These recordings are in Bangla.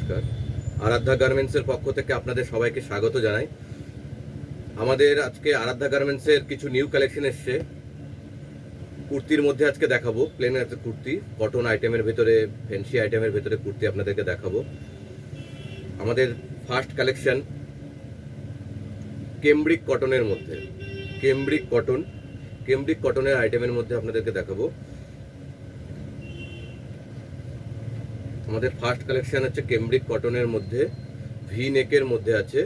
নমস্কার। আরাধ্যা গার্মেন্টসের পক্ষ থেকে আপনাদের সবাইকে স্বাগত জানাই। আমাদের আজকে আরাধ্যা গার্মেন্টসের কিছু নিউ কালেকশন এসছে। কুর্তির মধ্যে আজকে দেখাবো, প্লেন একটা কুর্তি, কটন আইটেমের ভেতরে, ফ্যান্সি আইটেমের ভেতরে কুর্তি আপনাদেরকে দেখাবো। আমাদের ফার্স্ট কালেকশন কেমব্রিক কটনের মধ্যে, কেমব্রিক কটনের আইটেমের মধ্যে আপনাদেরকে দেখাবো। আমাদের ফার্স্ট কালেকশন হচ্ছে কেমব্রিক কটনের মধ্যে, ভি নেকের মধ্যে আছে।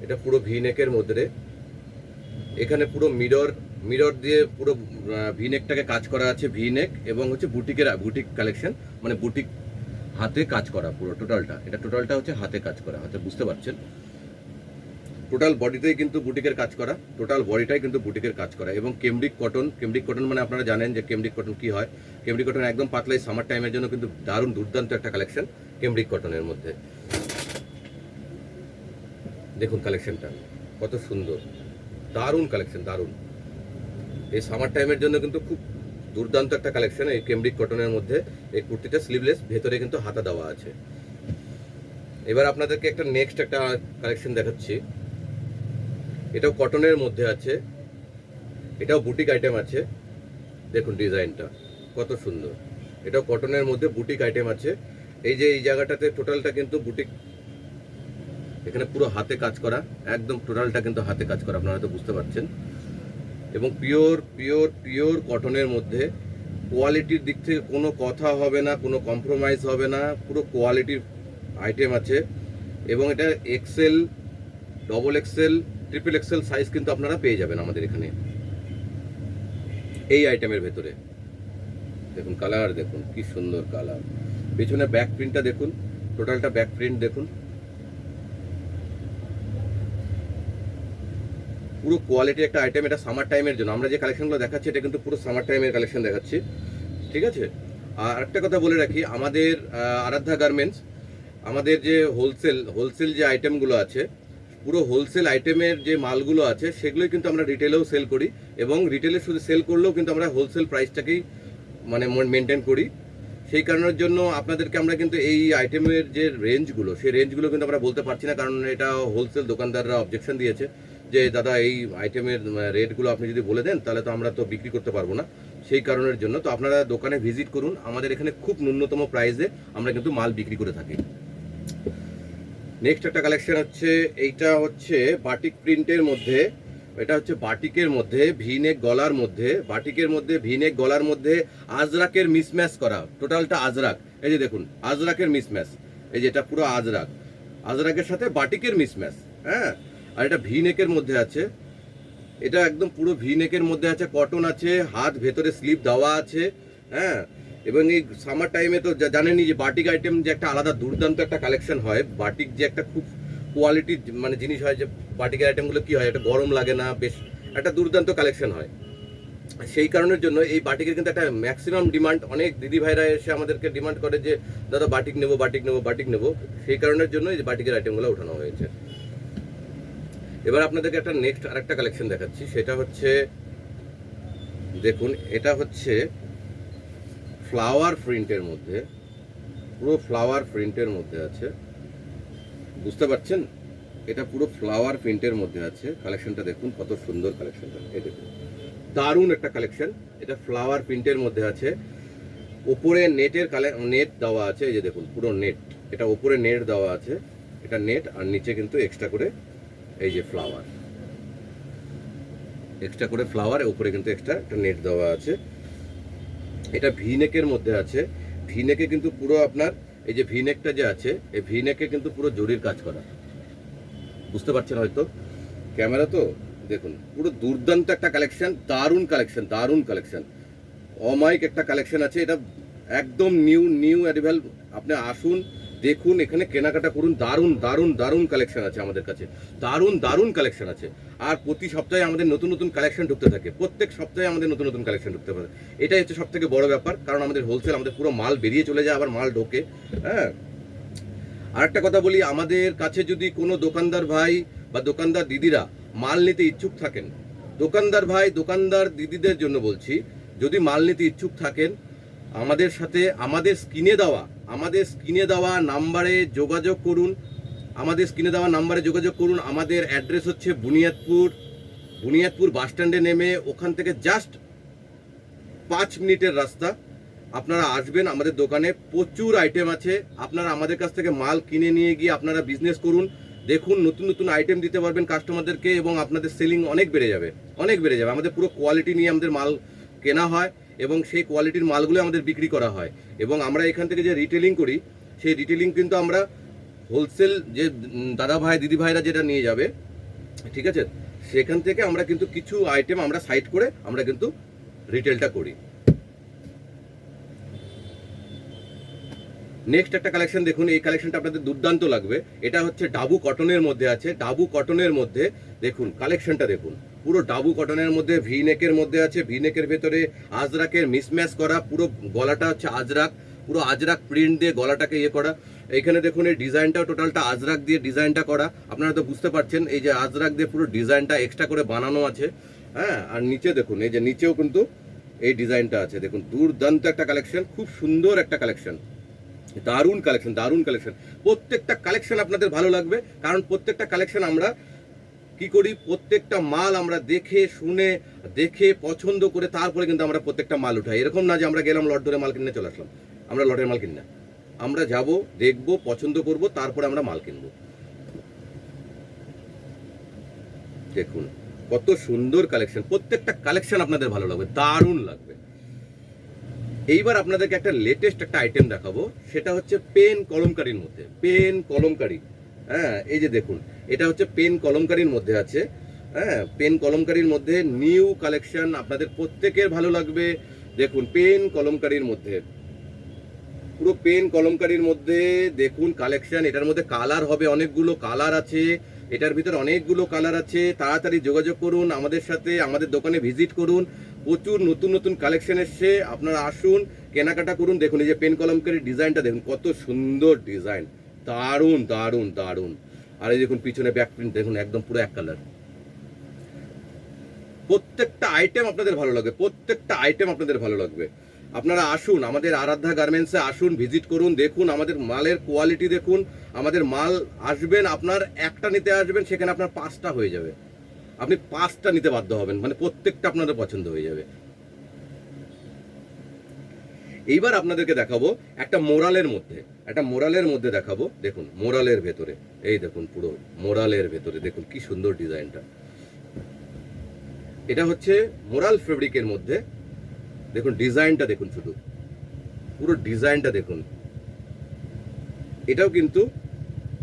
এটা পুরো ভি নেকের মধ্যে, এখানে পুরো মিরর দিয়ে পুরো ভি নেকটাকে কাজ করা আছে, ভি নেক এবং হচ্ছে বুটিক কালেকশন, মানে বুটিক হাতে কাজ করা পুরো টোটালটা। এটা টোটালটা হচ্ছে হাতে কাজ করা, হাতে বুঝতে পারছেন। টোটাল বডিতেই কিন্তু বুটিকের কাজ করা, টোটাল বডিটাই কিন্তু বুটিকের কাজ করা। এবং কেমব্রিক কটন মানে আপনারা জানেন যে কেমব্রিক কটন কি হয়। কেমব্রিক কটন একদম পাতলাই, সামার টাইমের জন্য কিন্তু দারুণ দুর্দান্ত একটা কালেকশন কেমব্রিক কটনের মধ্যে। দেখুন কালেকশনটা কত সুন্দর, দারুণ কালেকশন, দারুণ। এই সামার টাইমের জন্য কিন্তু খুব দুর্দান্ত একটা কালেকশন এই কেমব্রিক কটনের মধ্যে। এই কুর্তিটা স্লিভলেস, ভেতরে কিন্তু হাতা দেওয়া আছে। এবার আপনাদেরকে একটা নেক্সট একটা কালেকশন দেখাচ্ছি। এটাও কটনের মধ্যে আছে, এটাও বুটিক আইটেম আছে। দেখুন ডিজাইনটা কত সুন্দর, এটাও কটনের মধ্যে বুটিক আইটেম আছে। এই যে এই জায়গাটাতে টোটালটা কিন্তু বুটিক, এখানে পুরো হাতে কাজ করা, একদম টোটালটা কিন্তু হাতে কাজ করা, আপনারা তো বুঝতে পারছেন। এবং পিওর কটনের মধ্যে, কোয়ালিটির দিক থেকে কোনো কথা হবে না, কোনো কম্প্রোমাইজ হবে না, পুরো কোয়ালিটির আইটেম আছে। এবং এটা XL, double XL, triple XL size কিন্তু আপনারা পেয়ে যাবেন আমাদের এখানে এই আইটেমের ভেতরে। দেখুন কালার, দেখুন কি সুন্দর কালার। পেছনে ব্যাক প্রিন্টটা দেখুন, টোটালটা ব্যাক প্রিন্ট দেখুন, পুরো কোয়ালিটি একটা আইটেম। এটা সামার টাইমের জন্য আমরা যে কালেকশনগুলো দেখাচ্ছি, এটা কিন্তু পুরো সামার টাইমের কালেকশন দেখাচ্ছি, ঠিক আছে। আর একটা কথা বলে রাখি, আমাদের আরাধ্যা গার্মেন্টস, আমাদের যে হোলসেল যে আইটেমগুলো আছে, পুরো হোলসেল আইটেমের যে মালগুলো আছে সেগুলোই কিন্তু আমরা রিটেলেও সেল করি। এবং রিটেলে শুধু সেল করলেও কিন্তু আমরা হোলসেল প্রাইসটাকেই মানে মেনটেন করি। সেই কারণের জন্য আপনাদেরকে আমরা কিন্তু এই আইটেমের যে রেঞ্জগুলো, সেই রেঞ্জগুলো কিন্তু আমরা বলতে পারছি না, কারণ এটা হোলসেল দোকানদাররা অবজেকশন দিয়েছে যে দাদা এই আইটেমের রেটগুলো আপনি যদি বলে দেন তাহলে তো আমরা তো বিক্রি করতে পারবো না। সেই কারণের জন্য তো আপনারা দোকানে ভিজিট করুন, আমাদের এখানে খুব ন্যূনতম প্রাইসে আমরা কিন্তু মাল বিক্রি করে থাকি। নেক্সট একটা কালেকশন হচ্ছে, এইটা হচ্ছে বাটিক প্রিন্টের মধ্যে, এটা হচ্ছে বাটিকের মধ্যে ভিনেক গলার মধ্যে, বাটিকের মধ্যে ভিনেক গলার মধ্যে আজরাকের মিসম্যাচ করা, টোটালটা আজরাক। এই যে দেখুন আজরাকের মিসম্যাচ, এই যে এটা পুরো আজরাকের সাথে বাটিকের মিসম্যাচ, হ্যাঁ। আর এটা ভিনেকের মধ্যে আছে, এটা একদম পুরো ভিনেকের মধ্যে আছে, কটন আছে, হাত ভেতরে স্লিপ দেওয়া আছে, হ্যাঁ। এবং এই সামার টাইমে তো জানেনই যে বাটিক আইটেম যে একটা আলাদা দুর্দান্ত একটা কালেকশন হয়। বাটিক যে একটা খুব কোয়ালিটির মানে জিনিস হয়, যে বাটিকের আইটেমগুলো কি হয়, এটা গরম লাগে না, বেশ একটা দুর্দান্ত কালেকশন হয়। সেই কারণের জন্য এই বাটিকের কিন্তু একটা ম্যাক্সিমাম ডিমান্ড, অনেক দিদি ভাইরা এসে আমাদেরকে ডিমান্ড করে যে দাদা বাটিক নেবো। সেই কারণের জন্য এই বাটিকের আইটেমগুলো ওঠানো হয়েছে। এবার আপনাদেরকে একটা নেক্সট আরেকটা কালেকশন দেখাচ্ছি, সেটা হচ্ছে দেখুন, এটা হচ্ছে ফ্লাওয়ার প্রিন্টের মধ্যে, পুরো ফ্লাওয়ার প্রিন্টের মধ্যে আছে, বুঝতে পারছেন। এটা পুরো ফ্লাওয়ার প্রিন্টের মধ্যে আছে। কালেকশনটা দেখুন কত সুন্দর কালেকশনটা, এই দেখুন দারুণ একটা কালেকশন। এটা ফ্লাওয়ার প্রিন্টের মধ্যে আছে, ওপরে নেট দেওয়া আছে, এই যে দেখুন পুরো নেট, এটা ওপরে নেট দেওয়া আছে, এটা নেট, আর নিচে কিন্তু এক্সট্রা করে এই যে ফ্লাওয়ার, এক্সট্রা করে ফ্লাওয়ার, উপরে কিন্তু এক্সট্রা একটা নেট দেওয়া আছে। এটা ভিনেকের মধ্যে আছে, ভিনেকে কিন্তু পুরো আপনার এই যে ভিনেকটা যে আছে, এই ভিনেকে কিন্তু পুরো জরির কাজ করা, বুঝতে পারছেন হয়তো ক্যামেরা তো। দেখুন পুরো দুর্দান্ত একটা কালেকশন, দারুণ কালেকশন, অমাইক একটা কালেকশন আছে। এটা একদম নিউ অ্যারাইভাল, আপনি আসুন দেখুন, এখানে কেনাকাটা করুন। দারুণ কালেকশন আছে আমাদের কাছে, দারুণ কালেকশন আছে। আর প্রতি সপ্তাহে আমাদের নতুন কালেকশন ঢুকতে থাকে, প্রত্যেক সপ্তাহে আমাদের নতুন কালেকশন ঢুকতে পারে। এটাই হচ্ছে সব থেকে বড় ব্যাপার, কারণ আমাদের হোলসেল, আমাদের পুরো মাল বেরিয়ে চলে যায়, আবার মাল ঢোকে, হ্যাঁ। আর একটা কথা বলি, আমাদের কাছে যদি কোনো দোকানদার ভাই বা দোকানদার দিদিরা মাল নিতে ইচ্ছুক থাকেন, দোকানদার ভাই দোকানদার দিদিদের জন্য বলছি, যদি মাল নিতে ইচ্ছুক থাকেন, আমাদের সাথে আমাদের স্ক্রিনে দেওয়া আমাদের স্ক্রিনে দেওয়া নাম্বারে যোগাযোগ করুন। আমাদের অ্যাড্রেস হচ্ছে বুনিয়াদপুর বাস স্ট্যান্ডে নেমে ওখান থেকে জাস্ট 5 মিনিটের রাস্তা। আপনারা আসবেন আমাদের দোকানে, প্রচুর আইটেম আছে। আপনারা আমাদের কাছ থেকে মাল কিনে নিয়ে গিয়ে আপনারা বিজনেস করুন। দেখুন, নতুন নতুন আইটেম দিতে পারবেন কাস্টমারদেরকে এবং আপনাদের সেলিং অনেক বেড়ে যাবে। আমাদের পুরো কোয়ালিটি নিয়ে আমাদের মাল কেনা হয় এবং সেই কোয়ালিটির মালগুলো আমাদের বিক্রি করা হয়। এবং আমরা এখান থেকে যে রিটেলিং করি, সেই রিটেলিং কিন্তু আমরা হোলসেল যে দাদা ভাই দিদি ভাইরা যেটা নিয়ে যাবে, ঠিক আছে, সেখান থেকে আমরা কিন্তু কিছু আইটেম আমরা সাইড করে আমরা কিন্তু রিটেলটা করি। নেক্সট একটা কালেকশন দেখুন, এই কালেকশনটা আপনাদের দুর্দান্ত লাগবে। এটা হচ্ছে ডাবু কটনের মধ্যে আছে। ডাবু কটনের মধ্যে দেখুন কালেকশনটা দেখুন, পুরো ডাবু কটনের মধ্যে ভি নেকের মধ্যে আছে। ভি নেকের ভেতরে আজরাকের মিসম্যাচ করা, পুরো গলাটা হচ্ছে আজরাক, পুরো আজরাক প্রিন্ট দিয়ে গলাটাকে ইয়ে করা। এইখানে দেখুন এই ডিজাইনটা টোটালটা আজরাক দিয়ে ডিজাইনটা করা। আপনারা তো বুঝতে পারছেন, এই যে আজরাক দিয়ে পুরো ডিজাইনটা এক্সট্রা করে বানানো আছে। হ্যাঁ, আর নিচে দেখুন, এই যে নিচেও কিন্তু এই ডিজাইনটা আছে। দেখুন, দুর্দান্ত একটা কালেকশন, খুব সুন্দর একটা কালেকশন, দারুণ কালেকশন। প্রত্যেকটা কালেকশন আপনাদের ভালো লাগবে, কারণ প্রত্যেকটা কালেকশন আমরা কি করি, প্রত্যেকটা মাল আমরা দেখে পছন্দ করে তারপরে কিন্তু আমরা প্রত্যেকটা মাল উঠাই। এরকম না যে আমরা গেলাম লট ধরে মাল কিনে চলে আসলাম। আমরা লটের মাল কিনি না, আমরা যাব, দেখব, পছন্দ করব, তারপরে আমরা মাল কিনবো। দেখুন কত সুন্দর কালেকশন, প্রত্যেকটা কালেকশন আপনাদের ভালো লাগবে, দারুণ লাগবে। এইবার আপনাদেরকে একটা লেটেস্ট একটা আইটেম দেখাবো, সেটা হচ্ছে পেন কলমকারির মধ্যে। পেন কলমকারি, হ্যাঁ, এই যে দেখুন, এটা হচ্ছে পেন কলমকারির মধ্যে আছে। হ্যাঁ, পেন কলমকারির মধ্যে নিউ কালেকশন, আপনাদের প্রত্যেকের ভালো লাগবে। দেখুন, পেন কলমকারির মধ্যে, পুরো পেন কলমকারির মধ্যে দেখুন কালেকশন। এটার মধ্যে কালার হবে, অনেকগুলো কালার আছে, এটার ভিতরে অনেকগুলো কালার আছে। তাড়াতাড়ি যোগাযোগ করুন আমাদের সাথে, আমাদের দোকানে ভিজিট করুন। প্রচুর নতুন নতুন কালেকশন এসছে, আপনারা আসুন, কেনাকাটা করুন। দেখুন এই যে পেন কলমকারির ডিজাইনটা দেখুন, কত সুন্দর ডিজাইন, দারুণ। আর এই দেখুন পিছনে ব্যাক প্রিন্ট দেখুন, একদম পুরো এক কালার। প্রত্যেকটা আইটেম আপনাদের ভালো লাগবে, আপনারা আসুন আমাদের আরাধ্যা গার্মেন্টসে, আসুন, ভিজিট করুন, দেখুন আমাদের মালের কোয়ালিটি দেখুন। আমাদের মাল আসবেন, আপনার একটা নিতে আসবেন, সেখানে আপনার 5টা হয়ে যাবে, আপনি 5টা নিতে বাধ্য হবেন, মানে প্রত্যেকটা আপনাদের পছন্দ হয়ে যাবে। এইবার আপনাদেরকে দেখাবো একটা মোরালের মধ্যে দেখাবো। দেখুন মোরালের ভেতরে, এই দেখুন পুরো মোরালের ভেতরে দেখুন কি সুন্দর ডিজাইনটা। এটা হচ্ছে মোরাল ফেব্রিকের মধ্যে। দেখুন ডিজাইনটা দেখুন, শুধু পুরো ডিজাইনটা দেখুন। এটাও কিন্তু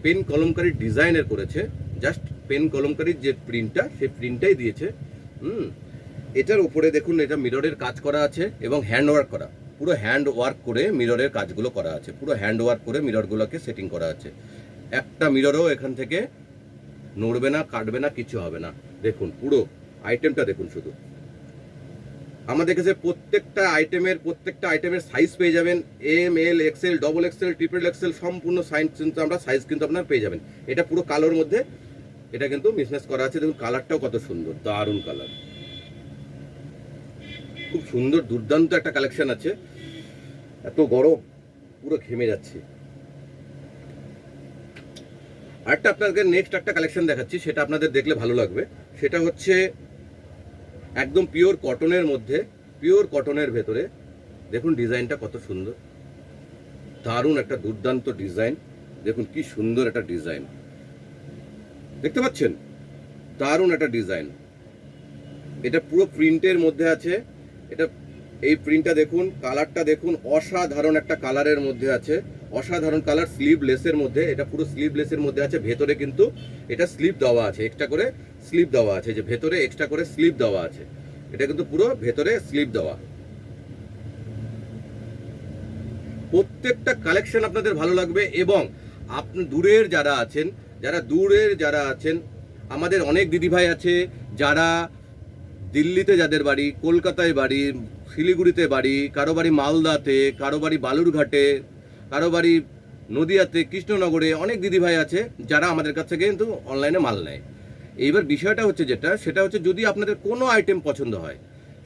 পেন কলমকারী ডিজাইনের করেছে, জাস্ট পেন কলমকারীর যে প্রিন্টটা, সেই প্রিন্টটাই দিয়েছে। এটার উপরে দেখুন, এটা মিররের কাজ করা আছে এবং হ্যান্ড ওয়ার্ক করা, পুরো হ্যান্ড ওয়ার্ক করে মিররের কাজগুলো করা আছে, পুরো হ্যান্ড ওয়ার্ক করে মিররগুলোকে সেটিং করা আছে। একটা মিররও এখান থেকে নড়বে না, কাটবে না, কিছু হবে না। দেখুন পুরো আইটেমটা দেখুন, শুধু আমাদের কাছে প্রত্যেকটা আইটেমের সাইজ পেয়ে যাবেন। M, L, XL, double XL, triple XL, সম্পূর্ণ সাইজ কিন্তু আপনার পেয়ে যাবেন। এটা পুরো কালোর মধ্যে এটা কিন্তু মিসম্যাচ করা আছে। দেখুন কালারটাও কত সুন্দর, দারুণ কালার, খুব সুন্দর, দুর্দান্ত একটা কালেকশন আছে। এত গরম, পুরো ঘেমে যাচ্ছে। আরেকটা আপনাদের নেক্সট একটা কালেকশন দেখাচ্ছি, সেটা আপনাদের দেখলে ভালো লাগবে। সেটা হচ্ছে একদম পিওর কটনের মধ্যে, পিওর কটনের ভেতরে দেখুন ডিজাইনটা কত সুন্দর, দারুণ একটা দুর্দান্ত ডিজাইন। দেখুন কি সুন্দর একটা ডিজাইন, দেখতে পাচ্ছেন, দারুণ একটা ডিজাইন। এটা পুরো প্রিন্টের মধ্যে আছে। এটা এই প্রিন্টটা দেখুন, কালারটা দেখুন, অসাধারণ একটা কালারের মধ্যে আছে, অসাধারণ কালার। স্লিভলেসের মধ্যে, এটা পুরো স্লিভলেসের মধ্যে আছে। ভেতরে কিন্তু এটা স্লিভ দেওয়া আছে, এক্সট্রা করে স্লিভ দেওয়া আছে, যে ভেতরে এক্সট্রা করে স্লিভ দেওয়া আছে। এটা কিন্তু পুরো ভেতরে স্লিভ দেওয়া। প্রত্যেকটা কালেকশন আপনাদের ভালো লাগবে। এবং আপনি দূরের যারা আছেন, আমাদের অনেক দিদিভাই আছে যারা দিল্লিতে, যাদের বাড়ি, কলকাতায় বাড়ি, শিলিগুড়িতে বাড়ি, কারো বাড়ি মালদাতে, কারো বাড়ি বালুরঘাটে, কারো বাড়ি নদিয়াতে, কৃষ্ণনগরে, অনেক দিদিভাই আছে যারা আমাদের কাছ থেকে কিন্তু অনলাইনে মাল নেয়। এইবার বিষয়টা হচ্ছে সেটা হচ্ছে যদি আপনাদের কোনো আইটেম পছন্দ হয়,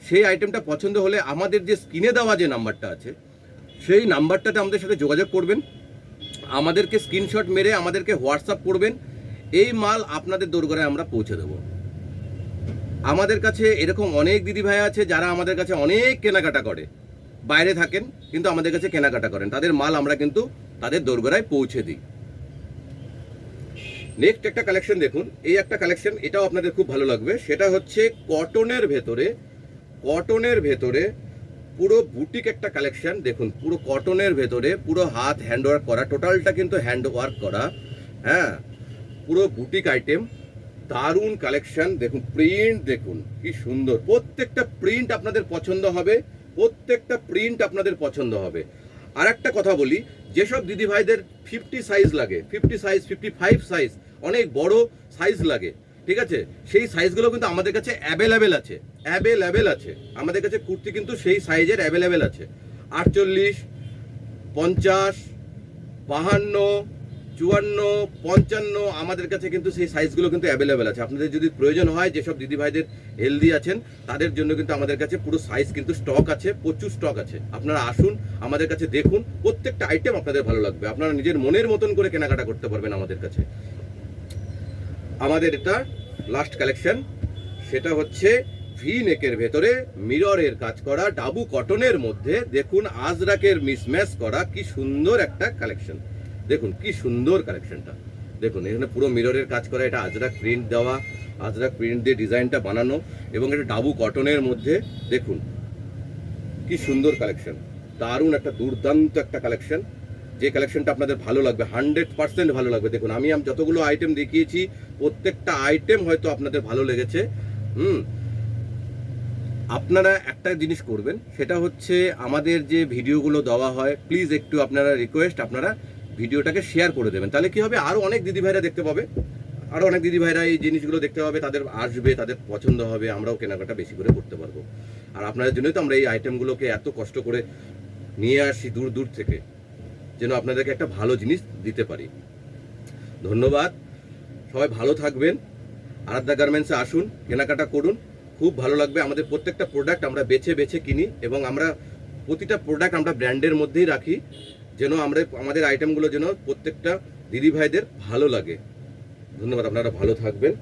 সেই আইটেমটা পছন্দ হলে আমাদের যে স্ক্রিনে দেওয়া যে নাম্বারটা আছে, সেই নাম্বারটাতে আমাদের সাথে যোগাযোগ করবেন, আমাদেরকে স্ক্রিনশট মেরে আমাদেরকে হোয়াটসঅ্যাপ করবেন, এই মাল আপনাদের দোরগোড়ায় আমরা পৌঁছে দেবো। আমাদের কাছে এরকম অনেক দিদিভাই আছে যারা আমাদের কাছে অনেক কেনাকাটা করে, বাইরে থাকেন কিন্তু আমাদের কাছে কেনাকাটা করেন, তাদের মাল আমরা কিন্তু তাদের দোরগোড়ায় পৌঁছে দিই। নেক্সট একটা কালেকশন দেখুন, এই একটা কালেকশন, এটাও আপনাদের খুব ভালো লাগবে। সেটা হচ্ছে কটনের ভেতরে পুরো বুটিক একটা কালেকশন। দেখুন পুরো কটনের ভেতরে পুরো হাত হ্যান্ডওয়ার্ক করা, টোটালটা কিন্তু হ্যান্ডওয়ার্ক করা, হ্যাঁ, পুরো বুটিক আইটেম, দারুণ কালেকশন। দেখুন প্রিন্ট দেখুন কি সুন্দর, প্রত্যেকটা প্রিন্ট আপনাদের পছন্দ হবে। আর একটা কথা বলি, যেসব দিদি ভাইদের 50 সাইজ লাগে, 50 সাইজ, 55 সাইজ, অনেক বড় সাইজ লাগে, ঠিক আছে, সেই সাইজগুলো কিন্তু আমাদের কাছে অ্যাভেলেবেল আছে। আমাদের কাছে কুর্তি কিন্তু সেই সাইজের অ্যাভেলেবেল আছে। 48, 50, 52, 54, 55 আমাদের কাছে কিন্তু সেই সাইজগুলো কিন্তু অ্যাভেলেবেল আছে। আপনাদের যদি প্রয়োজন হয়, যেসব দিদি ভাইদের হেলদি আছেন তাদের জন্য কিন্তু আমাদের কাছে পুরো সাইজ কিন্তু স্টক আছে, প্রচুর স্টক আছে। আপনারা আসুন, আমাদের কাছে দেখুন, প্রত্যেকটা আইটেম আপনাদের ভালো লাগবে, আপনারা নিজের মনের মতন করে কেনাকাটা করতে পারবেন আমাদের কাছে। আমাদের এটা লাস্ট কালেকশন, সেটা হচ্ছে ভি নেকের ভেতরে মিররের কাজ করা, ডাবু কটনের মধ্যে দেখুন আজরাকের মিসম্যাচ করা, কি সুন্দর একটা কালেকশন। দেখুন কি সুন্দর কালেকশনটা, দেখুন এখানে পুরো মিররের কাজ করা, এটা আজরাক প্রিন্ট দেওয়া, আজরাক প্রিন্ট দিয়ে ডিজাইনটা বানানো, এবং এটা ডাবু কটনের মধ্যে দেখুন কি সুন্দর কালেকশন, দারুণ একটা দুর্দান্ত একটা কালেকশন। যে কালেকশনটা আপনাদের ভালো লাগবে, 100% ভালো লাগবে। দেখুন আমি যতগুলো আইটেম দেখিয়েছি, প্রত্যেকটা আইটেম হয়তো আপনাদের ভালো লেগেছে। আপনারা একটা জিনিস করবেন, সেটা হচ্ছে আমাদের যে ভিডিওগুলো দেওয়া হয়, প্লিজ একটু আপনারা রিকোয়েস্ট, আপনারা ভিডিওটাকে শেয়ার করে দেবেন। তাহলে কি হবে, আরও অনেক দিদিভাইরা দেখতে পাবে, আরও অনেক দিদিভাইরা এই জিনিসগুলো দেখতে পাবে, তাদের আসবে, তাদের পছন্দ হবে, আমরাও কেনাকাটা বেশি করে করতে পারবো। আর আপনাদের জন্যই তো আমরা এই আইটেমগুলোকে এত কষ্ট করে নিয়ে আসি দূর দূর থেকে, যেন আপনাদেরকে একটা ভালো জিনিস দিতে পারি। ধন্যবাদ, সবাই ভালো থাকবেন। আরাধ্যা গার্মেন্টসে আসুন, কেনাকাটা করুন, খুব ভালো লাগবে। আমাদের প্রত্যেকটা প্রোডাক্ট আমরা বেছে কিনি, এবং আমরা প্রতিটা প্রোডাক্ট আমরা ব্র্যান্ডের মধ্যেই রাখি, যেন আমাদের আইটেমগুলো যেন প্রত্যেকটা দিদিভাইদের ভালো লাগে। ধন্যবাদ, আপনারা ভালো থাকবেন।